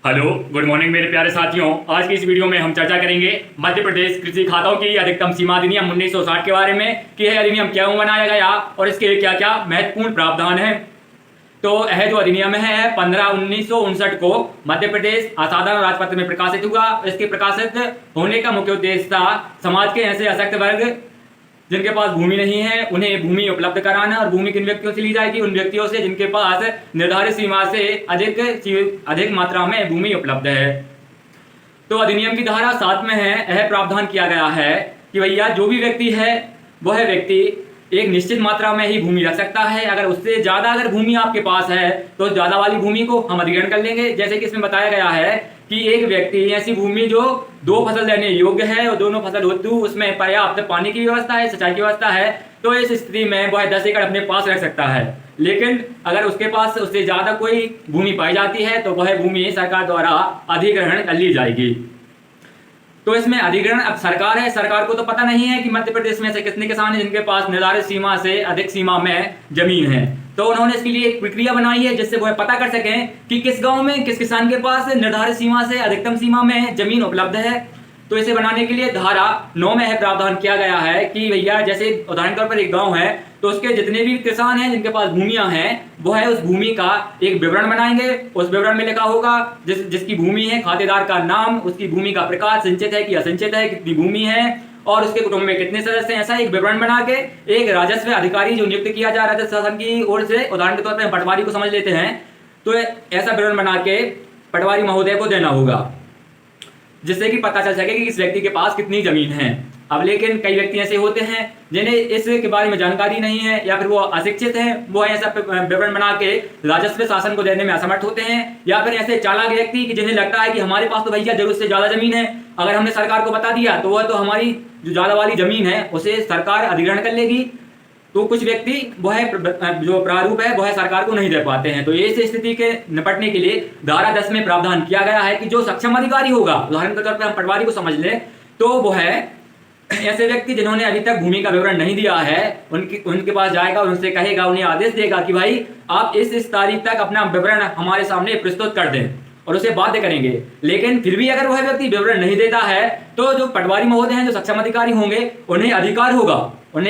Hello, good morning मेरे प्यारे साथियों। आज की इस वीडियो में हम चर्चा करेंगे मध्य प्रदेश कृषि खातों की अधिकतम सीमा अधिनियम 1960 के बारे में कि यह अधिनियम क्यों बनाया गया और इसके क्या क्या महत्वपूर्ण प्रावधान है। तो यह जो अधिनियम है 15/1959 को मध्य प्रदेश असाधारण राजपत्र में प्रकाशित हुआ। इसके प्रकाशित होने का मुख्य उद्देश्य था समाज के ऐसे अशक्त वर्ग जिनके पास भूमि नहीं है उन्हें भूमि उपलब्ध कराना। और भूमि किन व्यक्तियों से ली जाएगी? उन व्यक्तियों से जिनके पास निर्धारित सीमा से अधिक मात्रा में भूमि उपलब्ध है। तो अधिनियम की धारा 7 में है यह प्रावधान किया गया है कि भैया जो भी व्यक्ति है वह व्यक्ति एक निश्चित मात्रा में ही भूमि रख सकता है। अगर उससे ज्यादा अगर भूमि आपके पास है तो ज्यादा वाली भूमि को हम अधिग्रहण कर लेंगे। जैसे कि इसमें बताया गया है कि एक व्यक्ति ऐसी भूमि जो 2 फसल लेने योग्य है और दोनों फसल हेतु उसमें पर्याप्त पानी की व्यवस्था है, सिंचाई की व्यवस्था है, तो इस स्थिति में वह 10 एकड़ अपने पास रख सकता है। लेकिन अगर उसके पास उससे ज्यादा कोई भूमि पाई जाती है तो वह भूमि सरकार द्वारा अधिग्रहण कर ली जाएगी। तो इसमें अधिग्रहण अब सरकार है, सरकार को तो पता नहीं है कि मध्य प्रदेश में से कितने किसान हैं जिनके पास निर्धारित सीमा से अधिक सीमा में जमीन है। तो उन्होंने इसके लिए एक प्रक्रिया बनाई है जिससे वह पता कर सकें कि किस गांव में किस किसान के पास निर्धारित सीमा से अधिकतम सीमा में जमीन उपलब्ध है। तो इसे बनाने के लिए धारा 9 में यह प्रावधान किया गया है कि भैया जैसे उदाहरण तौर पर एक गांव है तो उसके जितने भी किसान हैं जिनके पास भूमियां हैं वो है उस भूमि का एक विवरण बनाएंगे। उस विवरण में लिखा होगा जिसकी भूमि है, खातेदार का नाम, उसकी भूमि का प्रकार, सिंचित है कि असिंचित है, कितनी भूमि है और उसके कुटुंब में कितने सदस्य हैं। ऐसा एक विवरण बना के एक राजस्व अधिकारी जो नियुक्त किया जा रहा था शासन की ओर से, उदाहरण के तौर पर पटवारी को समझ लेते हैं, तो ऐसा विवरण बना के पटवारी महोदय को देना होगा जिससे कि पता चल सके कि इस व्यक्ति के पास कितनी जमीन है। अब लेकिन कई व्यक्ति ऐसे होते हैं जिन्हें इस के बारे में जानकारी नहीं है या फिर वो अशिक्षित हैं, वो ऐसा विवरण बना के राजस्व शासन को देने में असमर्थ होते हैं। या फिर ऐसे चालाक व्यक्ति कि जिन्हें लगता है कि हमारे पास तो भैया जरूरत से ज्यादा जमीन है, अगर हमने सरकार को बता दिया तो वह तो हमारी जो ज्यादा वाली जमीन है उसे सरकार अधिग्रहण कर लेगी। तो कुछ व्यक्ति वह जो प्रारूप है वह सरकार को नहीं दे पाते हैं। तो इस स्थिति के निपटने के लिए धारा 10 में प्रावधान किया गया है कि जो सक्षम अधिकारी होगा, उदाहरण के तौर पर हम पटवारी को समझ लें, तो वह ऐसे व्यक्ति जिन्होंने अभी तक भूमि का विवरण नहीं दिया है उनके पास जाएगा और उनसे कहेगा, उन्हें आदेश देगा कि भाई आप इस तारीख तक अपना विवरण हमारे सामने प्रस्तुत कर दें और उसे बाध्य करेंगे। लेकिन फिर भी अगर वह व्यक्ति विवरण नहीं देता है तो जो पटवारी महोदय हैं, जो सक्षम अधिकारी होंगे, उन्हें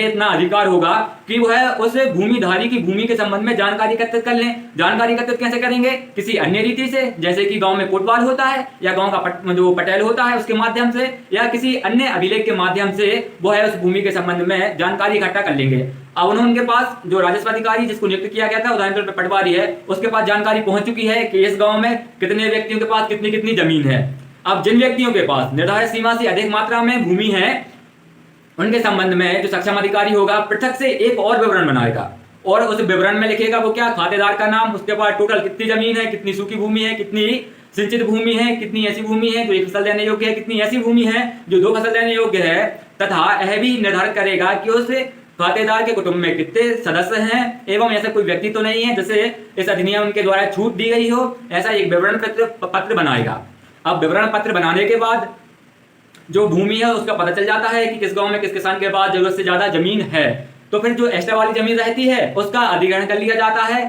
इतना अधिकार होगा कि वह उस भूमिधारी की भूमि के संबंध में जानकारी एकत्रित कर लें। जानकारी एकत्रित कैसे करेंगे? किसी अन्य रीति से, जैसे कि गांव में कोटवाल होता है या गांव का जो पटेल होता है उसके माध्यम से या किसी अन्य अभिलेख के माध्यम से वह उस भूमि के संबंध में जानकारी इकट्ठा कर लेंगे। अब उनके पास जो राजस्व अधिकारी जिसको नियुक्त किया गया था, उदाहरण के तौर पर पटवारी है, उसके पास जानकारी पहुंच चुकी है कि इस गांव में कितने व्यक्तियों के पास कितनी कितनी जमीन है। अब जिन व्यक्तियों के पास निर्धारित सीमा से अधिक मात्रा में भूमि है उनके संबंध में जो सक्षम अधिकारी होगा पृथक से एक और विवरण बनाएगा और उस विवरण में लिखेगा वो क्या? खातेदार का नाम, उसके बाद टोटल कितनी जमीन है, कितनी सूखी भूमि है, कितनी सिंचित भूमि है, कितनी ऐसी भूमि है जो 1 फसल देने योग्य है, कितनी ऐसी भूमि है जो 2 फसल देने योग्य है, तथा यह भी निर्धारित करेगा कि उस खातेदार के कुटुंब में कितने सदस्य हैं एवं ऐसा कोई व्यक्ति तो नहीं है जिसे इस अधिनियम के द्वारा छूट दी गई हो। ऐसा एक विवरण पत्र बनाएगा। अब विवरण पत्र बनाने के बाद जो भूमि है उसका पता चल जाता है कि किस गांव में किस किसान के पास जरूरत से ज्यादा जमीन है। तो फिर जो एक्स्ट्रा वाली जमीन रहती है उसका अधिग्रहण कर लिया जाता है।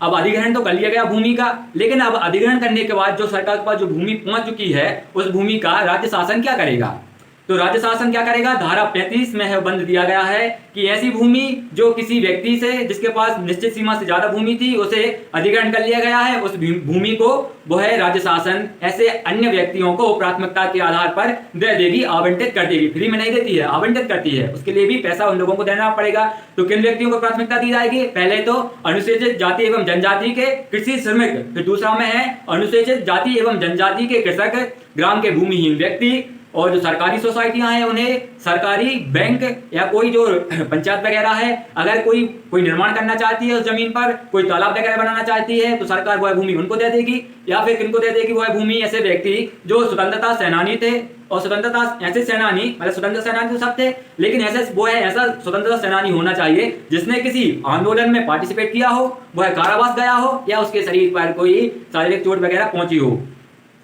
अब अधिग्रहण तो कर लिया गया भूमि का, लेकिन अब अधिग्रहण करने के बाद जो सरकार के पास जो भूमि पहुंच चुकी है उस भूमि का राज्य शासन क्या करेगा? तो राज्य शासन क्या करेगा? धारा 35 में है बंद दिया गया है कि ऐसी भूमि जो किसी व्यक्ति से जिसके पास निश्चित सीमा से ज्यादा भूमि थी उसे अधिग्रहण कर लिया गया है, उस भूमि को वह राज्य शासन ऐसे अन्य व्यक्तियों को प्राथमिकता के आधार पर दे देगी, आवंटित कर देगी। फ्री में नहीं देती है, आवंटित करती है। उसके लिए भी पैसा उन लोगों को देना पड़ेगा। तो किन व्यक्तियों को प्राथमिकता दी जाएगी? पहले तो अनुसूचित जाति एवं जनजाति के कृषि श्रमिक, फिर दूसरा में है अनुसूचित जाति एवं जनजाति के कृषक, ग्राम के भूमिहीन व्यक्ति, और जो सरकारी सोसाइटियां हैं उन्हें सरकारी बैंक या कोई जो पंचायत वगैरह है, अगर कोई निर्माण करना चाहती है उस जमीन पर, कोई तालाब वगैरह बनाना चाहती है तो सरकार वह भूमि उनको दे देगी। या फिर किनको दे देगी वह भूमि? ऐसे व्यक्ति जो स्वतंत्रता सेनानी थे, और स्वतंत्रता ऐसे सेनानी, मतलब स्वतंत्र सेनानी तो सब थे, लेकिन ऐसा स्वतंत्रता सेनानी होना चाहिए जिसने किसी आंदोलन में पार्टिसिपेट किया हो, वह कारावास गया हो या उसके शरीर पर कोई शारीरिक चोट वगैरह पहुंची हो।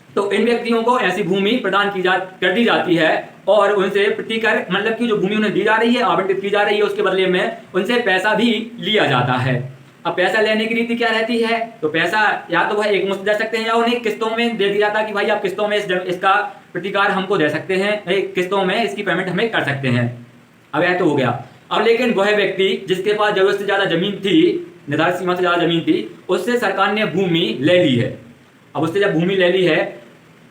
तो इन व्यक्तियों को ऐसी भूमि प्रदान कर दी जाती है और उनसे प्रतिकर, मतलब कि जो भूमि उन्हें दी जा रही है, आवंटित की जा रही है, उसके बदले में उनसे पैसा भी लिया जाता है। अब पैसा लेने की रीति क्या रहती है, तो पैसा या तो वह एक मुश्त दे सकते हैं या उन्हें किस्तों में दे दिया जाता है कि भाई आप किस्तों में इसका प्रतिकार हमको दे सकते हैं, किस्तों में इसकी पेमेंट हमें कर सकते हैं। अब यह तो हो गया। अब लेकिन वह व्यक्ति जिसके पास जरूरत से ज्यादा जमीन थी, निर्धारित सीमा से ज्यादा जमीन थी, उससे सरकार ने भूमि ले ली है। अब उससे जब भूमि ले ली है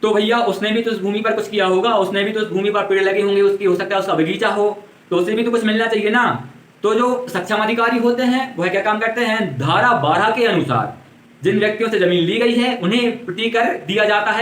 तो भैया उसने भी तो उस भूमि पर कुछ किया होगा, उसने भी तो उस भूमि पर पेड़ लगे होंगे, उसकी हो सकता है उसका बगीचा हो, तो उसे भी तो कुछ मिलना चाहिए ना। तो जो सक्षम अधिकारी होते हैं वह क्या काम करते हैं, धारा 12 के अनुसार जिन व्यक्तियों से जमीन ली गई है उन्हें प्रति कर दिया जाता है।